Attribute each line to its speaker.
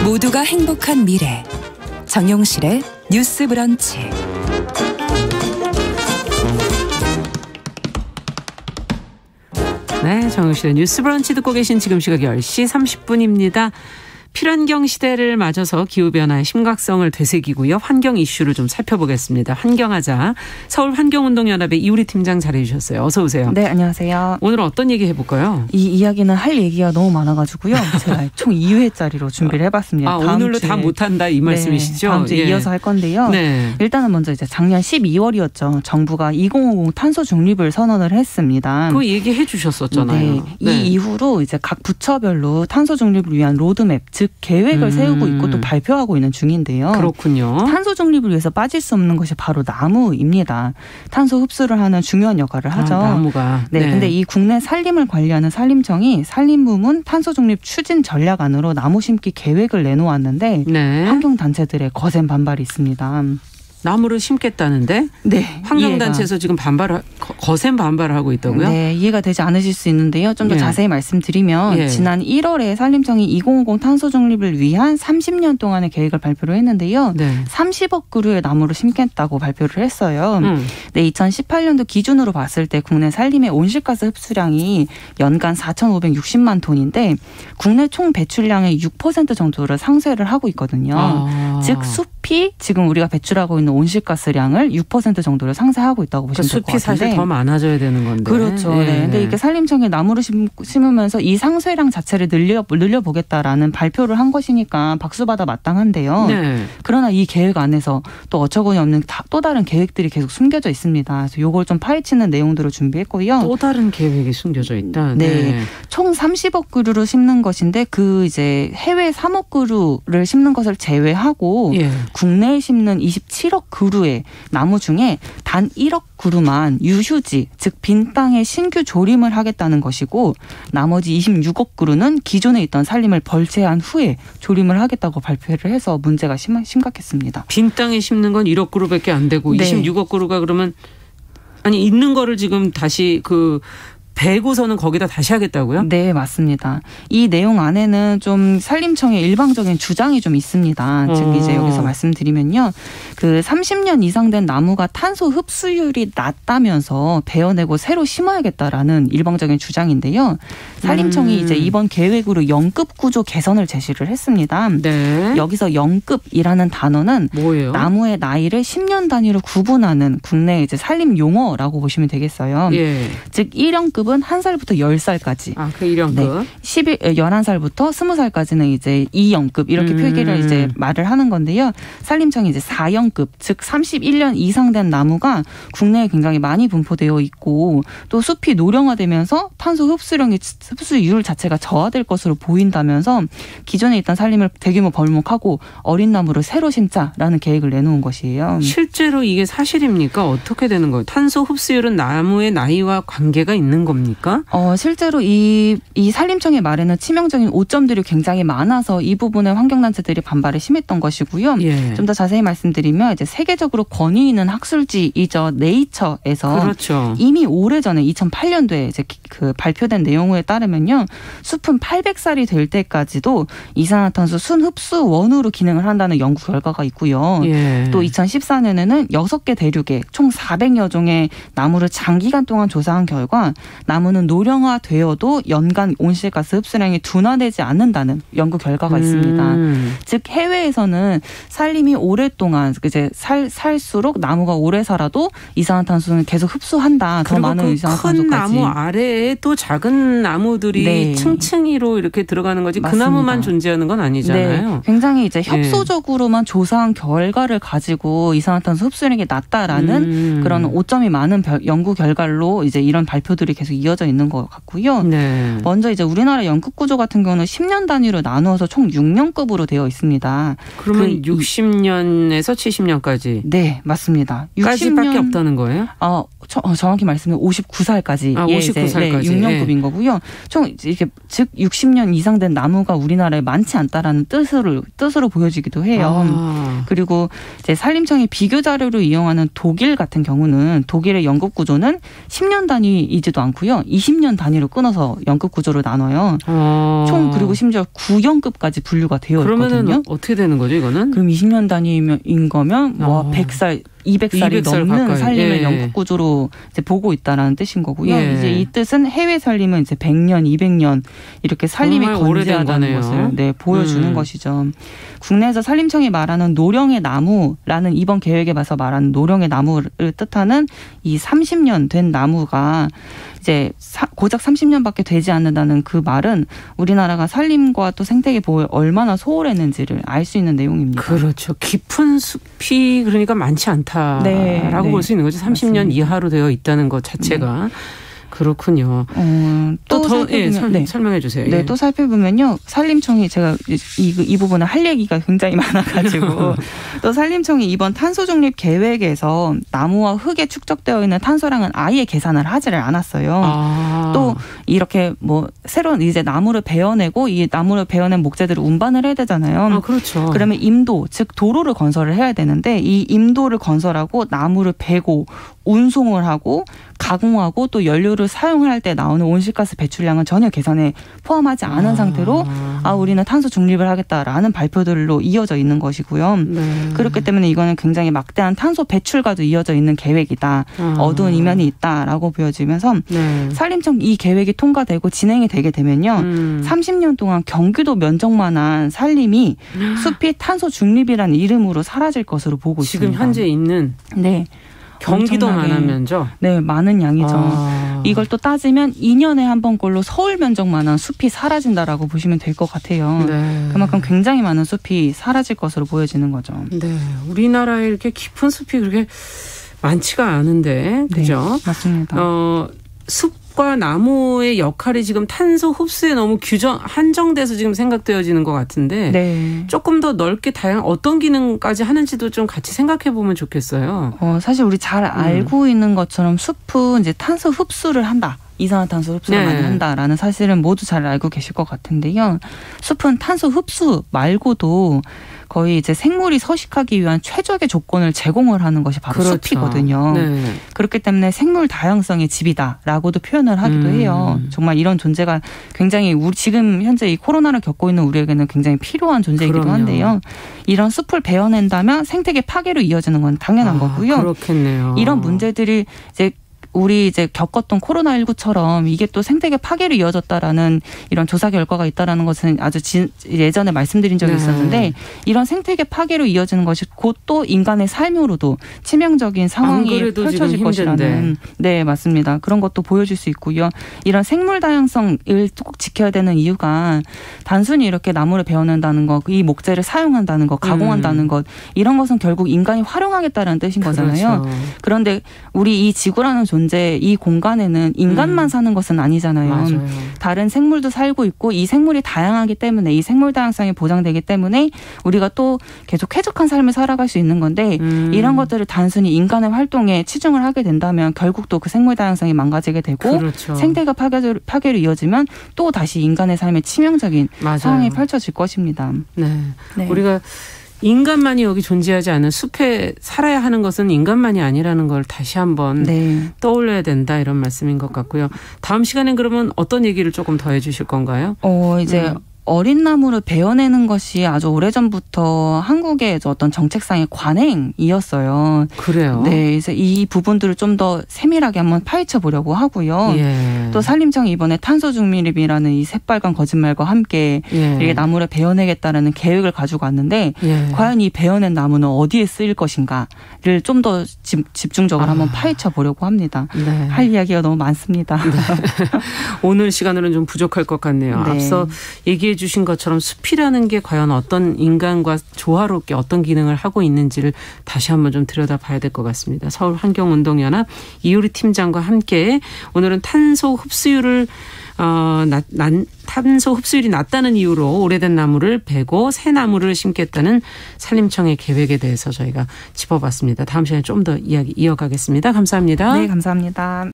Speaker 1: 모두가 행복한 미래 정용실의 뉴스 브런치.
Speaker 2: 네, 정용실의 뉴스 브런치 듣고 계신 지금 시각 10시 30분입니다. 필환경 시대를 맞아서 기후변화의 심각성을 되새기고요. 환경 이슈를 좀 살펴보겠습니다. 환경하자. 서울환경운동연합의 이우리 팀장 자리해 주셨어요. 어서 오세요.
Speaker 3: 네, 안녕하세요.
Speaker 2: 오늘 어떤 얘기 해볼까요?
Speaker 3: 이 이야기는 할 얘기가 너무 많아가지고요. 제가 총 2회짜리로 준비를 해봤습니다.
Speaker 2: 오늘로 다 못한다 이 말씀이시죠?
Speaker 3: 네, 다음 주에 이어서 할 건데요. 네. 일단은 먼저 이제 작년 12월이었죠. 정부가 2050 탄소 중립을 선언을 했습니다.
Speaker 2: 그 얘기해 주셨었잖아요.
Speaker 3: 네. 이 이후로 이제 각 부처별로 탄소 중립을 위한 로드맵, 즉 계획을 세우고 있고 또 발표하고 있는 중인데요.
Speaker 2: 그렇군요.
Speaker 3: 탄소 중립을 위해서 빠질 수 없는 것이 바로 나무입니다. 탄소 흡수를 하는 중요한 역할을 하죠.
Speaker 2: 나무가.
Speaker 3: 네. 근데 이 국내 산림을 관리하는 산림청이 산림부문 탄소 중립 추진 전략안으로 나무 심기 계획을 내놓았는데 환경단체들의 거센 반발이 있습니다.
Speaker 2: 나무를 심겠다는데
Speaker 3: 네,
Speaker 2: 환경단체에서 지금 거센 반발을 하고 있다고요?
Speaker 3: 네, 이해가 되지 않으실 수 있는데요. 좀 더 자세히 말씀드리면 지난 1월에 산림청이 2050 탄소 중립을 위한 30년 동안의 계획을 발표를 했는데요. 30억 그루의 나무를 심겠다고 발표를 했어요. 네, 2018년도 기준으로 봤을 때 국내 산림의 온실가스 흡수량이 연간 4,560만 톤인데 국내 총 배출량의 6% 정도를 상쇄를 하고 있거든요. 즉 숲이 지금 우리가 배출하고 있는 온실가스량을 6% 정도를 상쇄하고 있다고 보시면 될 것 같은데.
Speaker 2: 숲이 사실 더 많아져야 되는 건데.
Speaker 3: 그렇죠. 네. 근데 이게 산림청에 나무를 심으면서 이 상쇄량 자체를 늘려보겠다라는 발표를 한 것이니까 박수받아 마땅한데요. 그러나 이 계획 안에서 또 어처구니 없는 또 다른 계획들이 계속 숨겨져 있습니다. 그래서 이걸 좀 파헤치는 내용들을 준비했고요.
Speaker 2: 또 다른 계획이 숨겨져 있다.
Speaker 3: 네. 총 30억 그루를 심는 것인데 그 이제 해외 3억 그루를 심는 것을 제외하고 국내에 심는 27억 그루의 나무 중에 단 1억 그루만 유휴지, 즉 빈 땅에 신규 조림을 하겠다는 것이고 나머지 26억 그루는 기존에 있던 산림을 벌채한 후에 조림을 하겠다고 발표를 해서 문제가 심각했습니다.
Speaker 2: 빈 땅에 심는 건 1억 그루밖에 안 되고 26억 그루가 그러면 아니 있는 거를 지금 다시 배고서는 거기다 다시 하겠다고요?
Speaker 3: 네, 맞습니다. 이 내용 안에는 좀 산림청의 일방적인 주장이 좀 있습니다. 즉 이제 여기서 말씀드리면요. 그 30년 이상 된 나무가 탄소 흡수율이 낮다면서 베어내고 새로 심어야겠다라는 일방적인 주장인데요. 산림청이 이제 이번 계획으로 0급 구조 개선을 제시를 했습니다. 여기서 0급이라는 단어는 뭐예요? 나무의 나이를 10년 단위로 구분하는 국내 이제 산림 용어라고 보시면 되겠어요. 즉 1형급은 1살부터 10살까지.
Speaker 2: 그 1형급.
Speaker 3: 11살부터 20살까지는 이제 2형급 이렇게 표기를 이제 말을 하는 건데요. 산림청이 이제 4형급, 즉 31년 이상 된 나무가 국내에 굉장히 많이 분포되어 있고 또 숲이 노령화되면서 탄소 흡수율 자체가 저하될 것으로 보인다면서 기존에 있던 산림을 대규모 벌목하고 어린 나무를 새로 심자라는 계획을 내놓은 것이에요.
Speaker 2: 실제로 이게 사실입니까? 어떻게 되는 거예요? 탄소 흡수율은 나무의 나이와 관계가 있는 겁니까?
Speaker 3: 실제로 이 산림청의 말에는 치명적인 오점들이 굉장히 많아서 이 부분에 환경단체들이 반발이 심했던 것이고요. 좀 더 자세히 말씀드리면 이제 세계적으로 권위 있는 학술지이죠. 네이처에서 이미 오래전에 2008년도에 이제 그 발표된 내용에 따르면요. 숲은 800살이 될 때까지도 이산화탄소 순흡수 원으로 기능을 한다는 연구 결과가 있고요. 또 2014년에는 6개 대륙에 총 400여 종의 나무를 장기간 동안 조사한 결과 나무는 노령화되어도 연간 온실가스 흡수량이 둔화되지 않는다는 연구 결과가 있습니다. 즉 해외에서는 산림이 오랫동안 이제 살수록 나무가 오래 살아도 이산화탄소는 계속 흡수한다. 더 많은 이산화탄소까지.
Speaker 2: 큰 나무 아래에 또 작은 나무들이 층층이로 이렇게 들어가는 거지. 맞습니다. 그 나무만 존재하는 건 아니잖아요.
Speaker 3: 굉장히 이제 협소적으로만 조사한 결과를 가지고 이산화탄소 흡수량이 낮다라는 그런 오점이 많은 연구 결과로 이제 이런 발표들이 계속 이어져 있는 것 같고요. 먼저 이제 우리나라 연급 구조 같은 경우는 10년 단위로 나누어서 총 6년급으로 되어 있습니다.
Speaker 2: 그러면 60년에서 70년까지.
Speaker 3: 네, 맞습니다.
Speaker 2: 60년까지밖에 없다는 거예요?
Speaker 3: 정확히 말씀드리면 59살까지.
Speaker 2: 59살까지.
Speaker 3: 6년급인 거고요. 총 이게 즉 60년 이상 된 나무가 우리나라에 많지 않다라는 뜻으로 보여지기도 해요. 그리고 이제 산림청이 비교 자료로 이용하는 독일 같은 경우는 독일의 연급 구조는 10년 단위이지도 않고요. 20년 단위로 끊어서 연급 구조로 나눠요. 총 그리고 심지어 9연급까지 분류가 되어 있거든요.
Speaker 2: 그러면은 어떻게 되는 거죠, 이거는?
Speaker 3: 그럼 20년 단위인 거면 뭐 100살 200살이 넘는
Speaker 2: 가까이.
Speaker 3: 산림을 연급 구조로 이제 보고 있다라는 뜻인 거고요. 이제 이 뜻은 해외 산림은 이제 100년, 200년 이렇게 산림이 건재하다는 것을 보여주는 것이죠. 국내에서 산림청이 말하는 노령의 나무라는 이번 계획에 봐서 말하는 노령의 나무를 뜻하는 이 30년 된 나무가 이제 고작 30년밖에 되지 않는다는 그 말은 우리나라가 산림과 또 생태계 보호에 얼마나 소홀했는지를 알 수 있는 내용입니다.
Speaker 2: 그렇죠. 깊은 숲이 그러니까 많지 않다라고 볼 수 있는 거죠. 30년 맞습니다. 이하로 되어 있다는 것 자체가. 그렇군요. 또 더 설명해 주세요.
Speaker 3: 네, 또 살펴보면요. 산림청이 제가 이 부분에 할 얘기가 굉장히 많아가지고 또 산림청이 이번 탄소 중립 계획에서 나무와 흙에 축적되어 있는 탄소량은 아예 계산을 하지를 않았어요. 또 이렇게 뭐 새로운 이제 나무를 베어내고 이 나무를 베어낸 목재들을 운반을 해야 되잖아요.
Speaker 2: 그렇죠.
Speaker 3: 그러면 임도 즉 도로를 건설을 해야 되는데 이 임도를 건설하고 나무를 베고 운송을 하고 가공하고 또 연료를 사용할 때 나오는 온실가스 배출량은 전혀 계산에 포함하지 않은 상태로 우리는 탄소 중립을 하겠다라는 발표들로 이어져 있는 것이고요. 그렇기 때문에 이거는 굉장히 막대한 탄소 배출과도 이어져 있는 계획이다. 어두운 이면이 있다라고 보여지면서 산림청 이 계획이 통과되고 진행이 되게 되면요. 30년 동안 경기도 면적만한 산림이 숲이 탄소 중립이라는 이름으로 사라질 것으로 보고 있습니다.
Speaker 2: 지금 현재 있는 경기도만한 면적?
Speaker 3: 네, 많은 양이죠. 이걸 또 따지면 2년에 한 번꼴로 서울 면적만한 숲이 사라진다라고 보시면 될 것 같아요. 그만큼 굉장히 많은 숲이 사라질 것으로 보여지는 거죠.
Speaker 2: 네, 우리나라에 이렇게 깊은 숲이 그렇게 많지가 않은데, 그죠?
Speaker 3: 네, 맞습니다.
Speaker 2: 숲과 나무의 역할이 지금 탄소 흡수에 너무 한정돼서 지금 생각되어지는 것 같은데 조금 더 넓게 어떤 기능까지 하는지도 좀 같이 생각해 보면 좋겠어요.
Speaker 3: 사실 우리 잘 알고 있는 것처럼 숲은 이제 탄소 흡수를 한다. 이산화탄소 흡수를 많이 한다라는 사실은 모두 잘 알고 계실 것 같은데요. 숲은 탄소 흡수 말고도 거의 이제 생물이 서식하기 위한 최적의 조건을 제공을 하는 것이 바로 숲이거든요. 그렇기 때문에 생물 다양성의 집이다라고도 표현을 하기도 해요. 정말 이런 존재가 굉장히 지금 현재 이 코로나를 겪고 있는 우리에게는 굉장히 필요한 존재이기도 한데요. 이런 숲을 베어낸다면 생태계 파괴로 이어지는 건 당연한 거고요.
Speaker 2: 그렇겠네요.
Speaker 3: 이런 문제들이 우리 이제 겪었던 코로나19처럼 이게 또 생태계 파괴로 이어졌다라는 이런 조사 결과가 있다라는 것은 아주 예전에 말씀드린 적이 있었는데 이런 생태계 파괴로 이어지는 것이 곧 또 인간의 삶으로도 치명적인 상황이 펼쳐질 것이라는 맞습니다. 그런 것도 보여줄 수 있고요. 이런 생물 다양성을 꼭 지켜야 되는 이유가 단순히 이렇게 나무를 베어낸다는 것, 이 목재를 사용한다는 것, 가공한다는 것 이런 것은 결국 인간이 활용하겠다는 뜻인 거잖아요. 그런데 우리 이 지구라는 존재, 이 공간에는 인간만 사는 것은 아니잖아요.
Speaker 2: 맞아요.
Speaker 3: 다른 생물도 살고 있고 이 생물이 다양하기 때문에 이 생물 다양성이 보장되기 때문에 우리가 또 계속 쾌적한 삶을 살아갈 수 있는 건데 이런 것들을 단순히 인간의 활동에 치중을 하게 된다면 결국 또 그 생물 다양성이 망가지게 되고 생태계 파괴로 이어지면 또 다시 인간의 삶에 치명적인 상황이 펼쳐질 것입니다.
Speaker 2: 우리가 인간만이 여기 존재하지 않은 숲에 살아야 하는 것은 인간만이 아니라는 걸 다시 한번 떠올려야 된다 이런 말씀인 것 같고요. 다음 시간엔 그러면 어떤 얘기를 조금 더 해주실 건가요?
Speaker 3: 이제 어린 나무를 베어내는 것이 아주 오래전부터 한국의 어떤 정책상의 관행이었어요.
Speaker 2: 그래요?
Speaker 3: 네, 그래서 이 부분들을 좀 더 세밀하게 한번 파헤쳐 보려고 하고요. 또 산림청이 이번에 탄소 중립이라는 이 새빨간 거짓말과 함께 이렇게 나무를 베어내겠다라는 계획을 가지고 왔는데 과연 이 베어낸 나무는 어디에 쓰일 것인가를 좀 더 집중적으로 한번 파헤쳐 보려고 합니다. 할 이야기가 너무 많습니다.
Speaker 2: 오늘 시간으로는 좀 부족할 것 같네요. 앞서 얘기해 주신 것처럼 숲이라는 게 과연 어떤 인간과 조화롭게 어떤 기능을 하고 있는지를 다시 한번 좀 들여다봐야 될 것 같습니다. 서울환경운동연합 이효리 팀장과 함께 오늘은 탄소 흡수율이 낮다는 이유로 오래된 나무를 베고 새 나무를 심겠다는 산림청의 계획에 대해서 저희가 짚어봤습니다. 다음 시간에 좀 더 이야기 이어가겠습니다. 감사합니다.
Speaker 3: 네, 감사합니다.